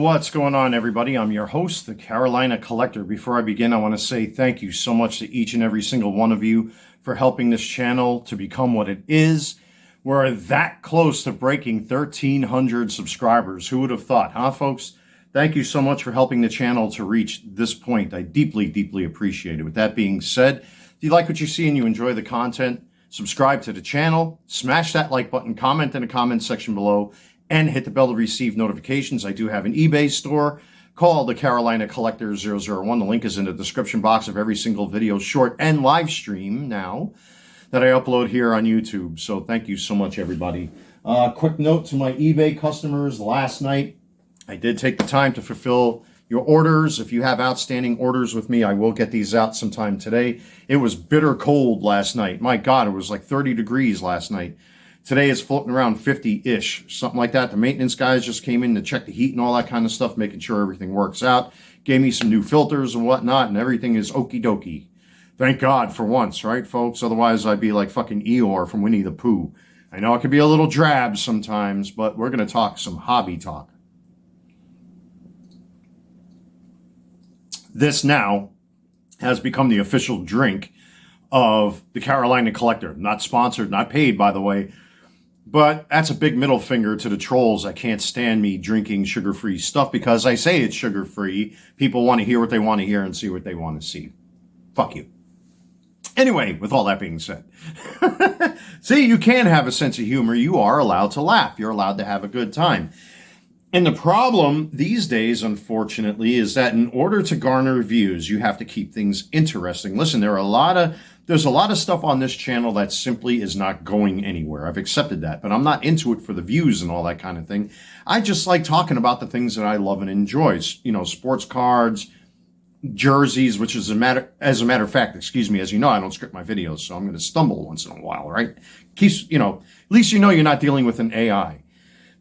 What's going on, everybody? I'm your host, the Carolina Collector. Before I begin, I want to say thank you so much to each and every single one of you for helping this channel to become what it is. We're that close to breaking 1,300 subscribers. Who would have thought, huh, folks? Thank you so much for helping the channel to reach this point. I deeply, deeply appreciate it. With that being said, if you like what you see and you enjoy the content, subscribe to the channel, smash that like button, comment in the comment section below, and hit the bell to receive notifications. I do have an eBay store called the Carolina Collector 001. The link is in the description box of every single video, short and live stream now that I upload here on YouTube. So thank you so much, everybody. Quick note to my eBay customers. Last night, I did take the time to fulfill your orders. If you have outstanding orders with me, I will get these out sometime today. It was bitter cold last night. My God, it was like 30 degrees last night. Today it's floating around 50-ish, something like that. The maintenance guys just came in to check the heat and all that kind of stuff, making sure everything works out. Gave me some new filters and whatnot, and everything is okie dokie. Thank God for once, right, folks? Otherwise, I'd be like fucking Eeyore from Winnie the Pooh. I know it can be a little drab sometimes, but we're going to talk some hobby talk. This now has become the official drink of the Carolina Collector. Not sponsored, not paid, by the way. But that's a big middle finger to the trolls that can't stand me drinking sugar-free stuff because I say it's sugar-free. People want to hear what they want to hear and see what they want to see. Fuck you. Anyway, with all that being said, see, you can have a sense of humor. You are allowed to laugh. You're allowed to have a good time. And the problem these days, unfortunately, is that in order to garner views, you have to keep things interesting. Listen, there's a lot of stuff on this channel that simply is not going anywhere. I've accepted that, but I'm not into it for the views and all that kind of thing. I just like talking about the things that I love and enjoy. You know, sports cards, jerseys, which is as a matter of fact, excuse me, as you know, I don't script my videos, so I'm going to stumble once in a while, right? Keeps, you know, at least you know you're not dealing with an AI.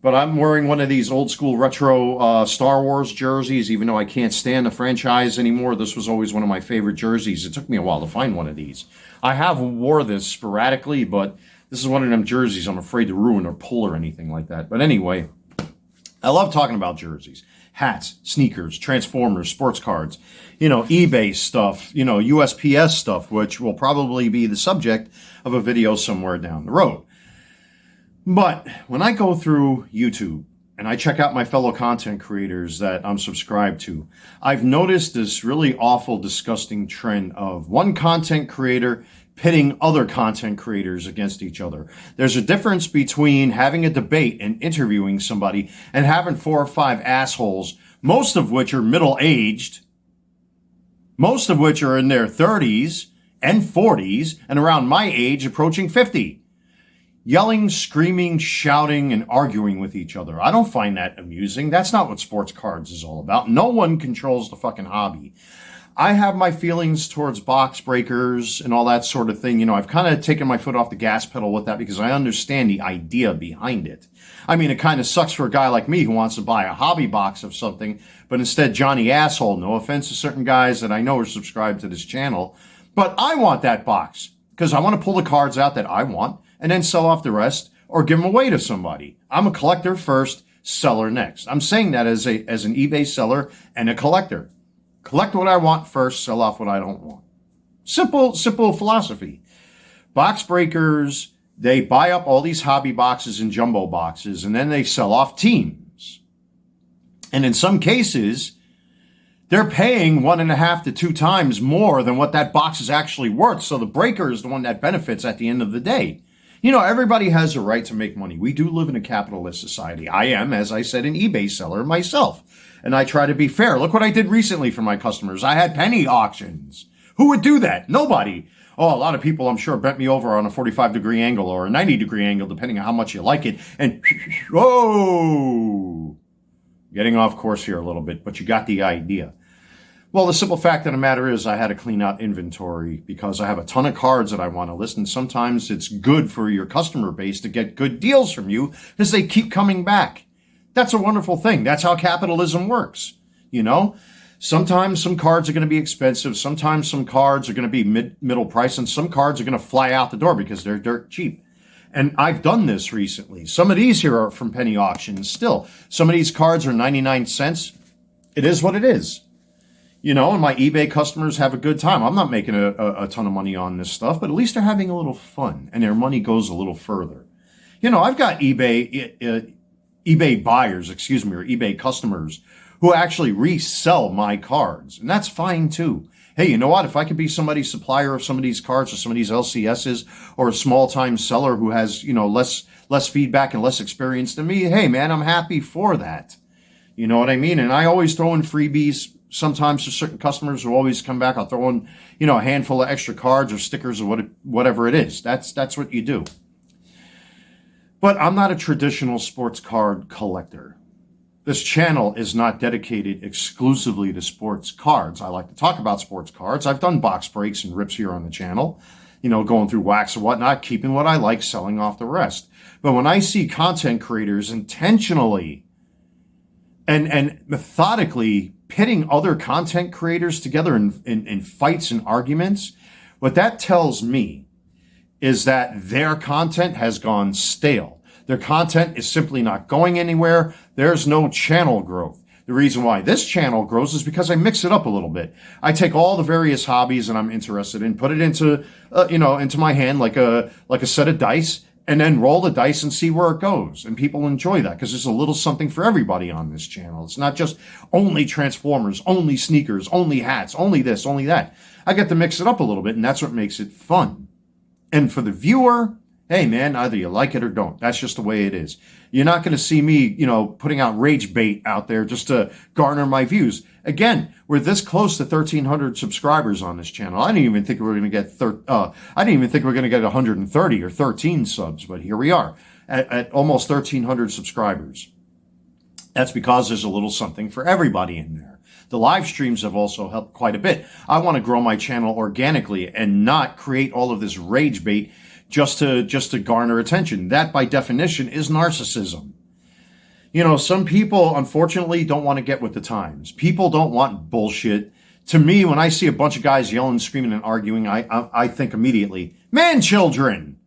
But I'm wearing one of these old school retro Star Wars jerseys, even though I can't stand the franchise anymore. This was always one of my favorite jerseys. It took me a while to find one of these. I have wore this sporadically, but this is one of them jerseys I'm afraid to ruin or pull or anything like that. But anyway, I love talking about jerseys, hats, sneakers, Transformers, sports cards, you know, eBay stuff, you know, USPS stuff, which will probably be the subject of a video somewhere down the road. But when I go through YouTube and I check out my fellow content creators that I'm subscribed to, I've noticed this really awful, disgusting trend of one content creator pitting other content creators against each other. There's a difference between having a debate and interviewing somebody and having 4 or 5 assholes, most of which are middle-aged, most of which are in their 30s and 40s, and around my age, approaching 50. Yelling, screaming, shouting, and arguing with each other. I don't find that amusing. That's not what sports cards is all about. No one controls the fucking hobby. I have my feelings towards box breakers and all that sort of thing. You know, I've kind of taken my foot off the gas pedal with that because I understand the idea behind it. I mean, it kind of sucks for a guy like me who wants to buy a hobby box of something, but instead Johnny Asshole, no offense to certain guys that I know are subscribed to this channel, but I want that box because I want to pull the cards out that I want and then sell off the rest or give them away to somebody. I'm a collector first, seller next. I'm saying that as an eBay seller and a collector. Collect what I want first, sell off what I don't want. Simple philosophy. Box breakers, they buy up all these hobby boxes and jumbo boxes, and then they sell off teams. And in some cases, they're paying 1.5 to 2 times more than what that box is actually worth. So the breaker is the one that benefits at the end of the day. You know, everybody has a right to make money. We do live in a capitalist society. I am, as I said, an eBay seller myself. And I try to be fair. Look what I did recently for my customers. I had penny auctions. Who would do that? Nobody. Oh, a lot of people, I'm sure, bent me over on a 45-degree angle or a 90-degree angle, depending on how much you like it. And, whoa! Getting off course here a little bit, but you got the idea. Well, the simple fact of the matter is I had to clean out inventory because I have a ton of cards that I want to list, and sometimes it's good for your customer base to get good deals from you because they keep coming back. That's a wonderful thing. That's how capitalism works, you know? Sometimes some cards are going to be expensive. Sometimes some cards are going to be middle price, and some cards are going to fly out the door because they're dirt cheap. And I've done this recently. Some of these here are from penny auctions still. Some of these cards are 99 cents. It is what it is. You know, and my eBay customers have a good time. I'm not making a ton of money on this stuff, but at least they're having a little fun and their money goes a little further. You know, I've got eBay buyers, or eBay customers who actually resell my cards. And that's fine too. Hey, you know what? If I could be somebody's supplier of some of these cards or some of these LCSs, or a small time seller who has, you know, less feedback and less experience than me, hey man, I'm happy for that. You know what I mean? And I always throw in freebies sometimes to certain customers who always come back. I'll throw in, you know, a handful of extra cards or stickers or whatever it is. That's what you do. But I'm not a traditional sports card collector. This channel is not dedicated exclusively to sports cards. I like to talk about sports cards. I've done box breaks and rips here on the channel, you know, going through wax and whatnot, keeping what I like, selling off the rest. But when I see content creators intentionally and methodically pitting other content creators together in fights and arguments, what that tells me is that their content has gone stale. Their content is simply not going anywhere. There's no channel growth. The reason why this channel grows is because I mix it up a little bit. I take all the various hobbies that I'm interested in, put it into, into my hand like a set of dice, and then roll the dice and see where it goes. And people enjoy that because there's a little something for everybody on this channel. It's not just only Transformers, only sneakers, only hats, only this, only that. I get to mix it up a little bit, and that's what makes it fun. And for the viewer, hey man, either you like it or don't. That's just the way it is. You're not going to see me, you know, putting out rage bait out there just to garner my views. Again, we're this close to 1,300 subscribers on this channel. I didn't even think we were going to get 130 or 13 subs, but here we are at almost 1,300 subscribers. That's because there's a little something for everybody in there. The live streams have also helped quite a bit. I want to grow my channel organically and not create all of this rage bait just to garner attention. That by definition is narcissism. You know, some people unfortunately don't want to get with the times. People don't want bullshit. To me, when I see a bunch of guys yelling, screaming, and arguing, I think immediately, man, children,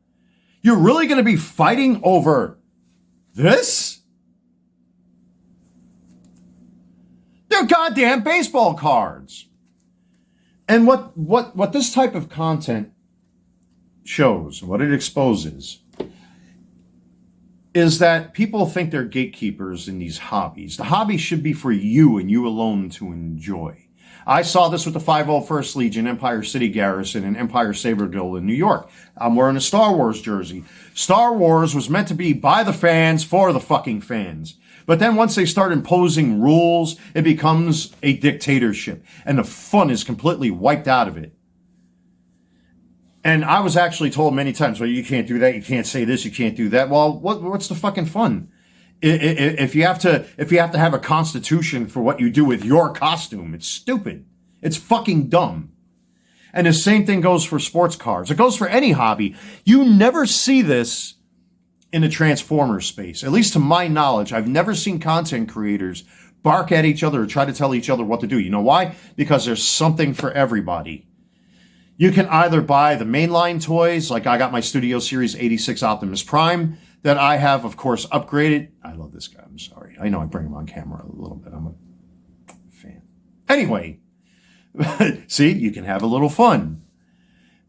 you're really going to be fighting over this? They're goddamn baseball cards. And what this type of content shows, what it exposes, is that people think they're gatekeepers in these hobbies. The hobby should be for you and you alone to enjoy. I saw this with the 501st Legion, Empire City Garrison, and Empire Saber Guild in New York. I'm wearing a Star Wars jersey. Star Wars was meant to be by the fans, for the fucking fans. But then once they start imposing rules, it becomes a dictatorship, and the fun is completely wiped out of it. And I was actually told many times, well, you can't do that, you can't say this, you can't do that. Well, what's the fucking fun? If you have to have a constitution for what you do with your costume, it's stupid. It's fucking dumb. And the same thing goes for sports cars. It goes for any hobby. You never see this in the Transformers space. At least to my knowledge, I've never seen content creators bark at each other or try to tell each other what to do. You know why? Because there's something for everybody. You can either buy the mainline toys, like I got my Studio Series 86 Optimus Prime, that I have, of course, upgraded. I love this guy. I'm sorry. I know I bring him on camera a little bit. I'm a fan. Anyway, see, you can have a little fun.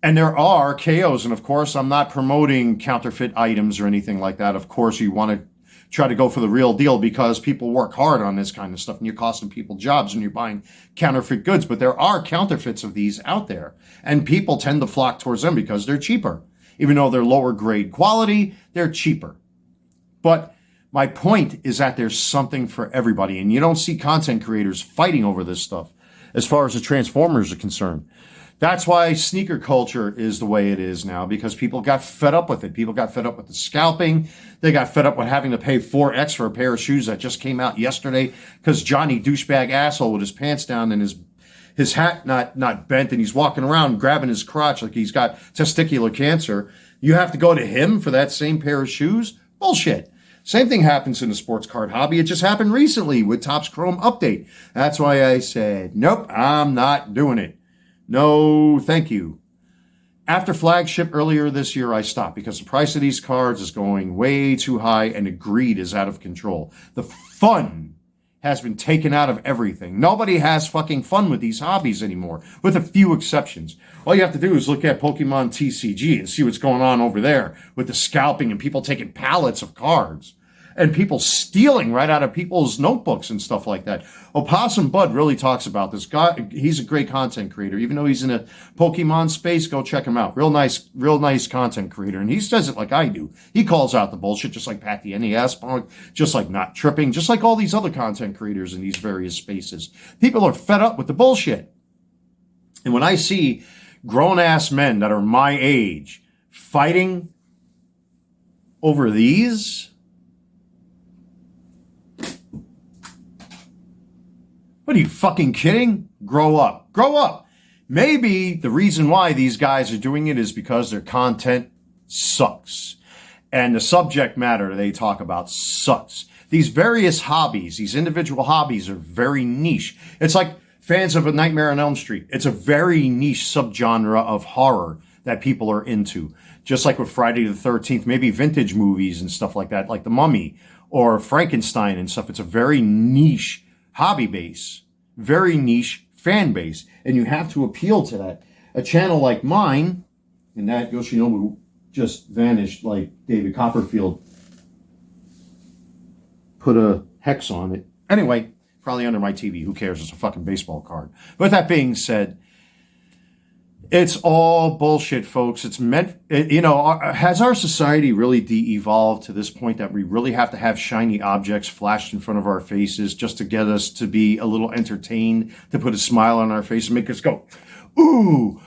And there are KOs. And of course, I'm not promoting counterfeit items or anything like that. Of course, you want to try to go for the real deal because people work hard on this kind of stuff and you're costing people jobs when you're buying counterfeit goods. But there are counterfeits of these out there. And people tend to flock towards them because they're cheaper. Even though they're lower grade quality, they're cheaper. But my point is that there's something for everybody. And you don't see content creators fighting over this stuff as far as the Transformers are concerned. That's why sneaker culture is the way it is now, because people got fed up with it. People got fed up with the scalping. They got fed up with having to pay 4X for a pair of shoes that just came out yesterday because Johnny douchebag asshole with his pants down and his hat not bent, and he's walking around grabbing his crotch like he's got testicular cancer. You have to go to him for that same pair of shoes? Bullshit. Same thing happens in the sports card hobby. It just happened recently with Topps Chrome Update. That's why I said, nope, I'm not doing it. No, thank you. After flagship earlier this year, I stopped because the price of these cards is going way too high and the greed is out of control. The fun has been taken out of everything. Nobody has fucking fun with these hobbies anymore, with a few exceptions. All you have to do is look at Pokemon TCG and see what's going on over there with the scalping and people taking pallets of cards and people stealing right out of people's notebooks and stuff like that. Opossum Bud really talks about this guy. He's a great content creator. Even though he's in a Pokemon space, go check him out. Real nice content creator. And he says it like I do. He calls out the bullshit, just like Pat the NES Punk, just like Not Tripping, just like all these other content creators in these various spaces. People are fed up with the bullshit. And when I see grown-ass men that are my age fighting over these, what are you fucking kidding? Grow up. Grow up. Maybe the reason why these guys are doing it is because their content sucks. And the subject matter they talk about sucks. These various hobbies, these individual hobbies are very niche. It's like fans of A Nightmare on Elm Street. It's a very niche subgenre of horror that people are into. Just like with Friday the 13th, maybe vintage movies and stuff like that, like The Mummy or Frankenstein and stuff. It's a very niche hobby base, very niche fan base, and you have to appeal to that. A channel like mine, and that Yoshinobu just vanished like David Copperfield put a hex on it. Anyway, probably under my TV. Who cares? It's a fucking baseball card. But with that being said, it's all bullshit, folks. It's meant, has our society really de-evolved to this point that we really have to have shiny objects flashed in front of our faces just to get us to be a little entertained, to put a smile on our face and make us go, ooh,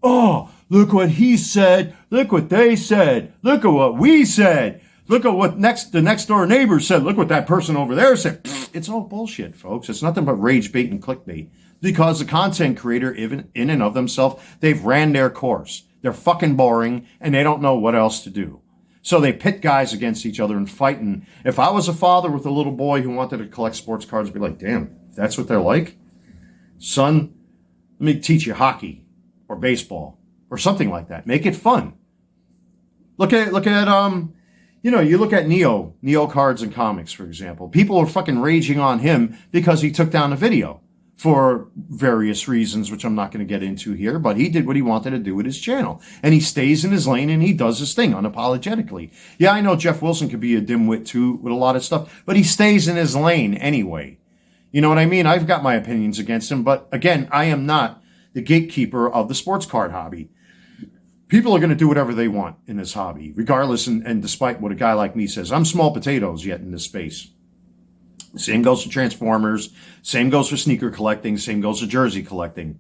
oh, look what he said. Look what they said. Look at what we said. Look at what the next door neighbor said. Look what that person over there said. It's all bullshit, folks. It's nothing but rage bait and clickbait. Because the content creator, even in and of themselves, they've ran their course. They're fucking boring, and they don't know what else to do. So they pit guys against each other and fight. And if I was a father with a little boy who wanted to collect sports cards, I'd be like, damn, that's what they're like? Son, let me teach you hockey or baseball or something like that. Make it fun. Look at you look at Neo cards and comics, for example. People are fucking raging on him because he took down a video for various reasons, which I'm not going to get into here, but he did what he wanted to do with his channel. And he stays in his lane and he does his thing unapologetically. Yeah, I know Jeff Wilson could be a dimwit too with a lot of stuff, but he stays in his lane anyway. You know what I mean? I've got my opinions against him, but again, I am not the gatekeeper of the sports card hobby. People are going to do whatever they want in this hobby, regardless and despite what a guy like me says. I'm small potatoes yet in this space. Same goes for Transformers. Same goes for sneaker collecting. Same goes for jersey collecting.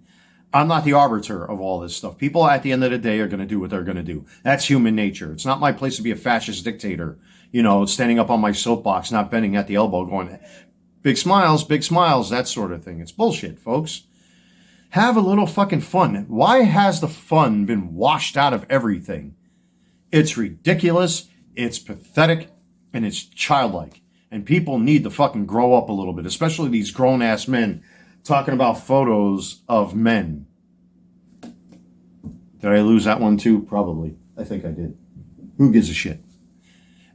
I'm not the arbiter of all this stuff. People at the end of the day are going to do what they're going to do. That's human nature. It's not my place to be a fascist dictator, standing up on my soapbox, not bending at the elbow, going, big smiles, that sort of thing. It's bullshit, folks. Have a little fucking fun. Why has the fun been washed out of everything? It's ridiculous, it's pathetic, and it's childlike. And people need to fucking grow up a little bit, especially these grown-ass men talking about photos of men. Did I lose that one too? Probably. I think I did. Who gives a shit?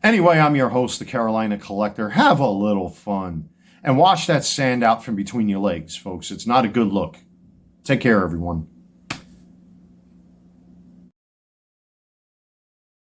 Anyway, I'm your host, the Carolina Collector. Have a little fun. And wash that sand out from between your legs, folks. It's not a good look. Take care, everyone.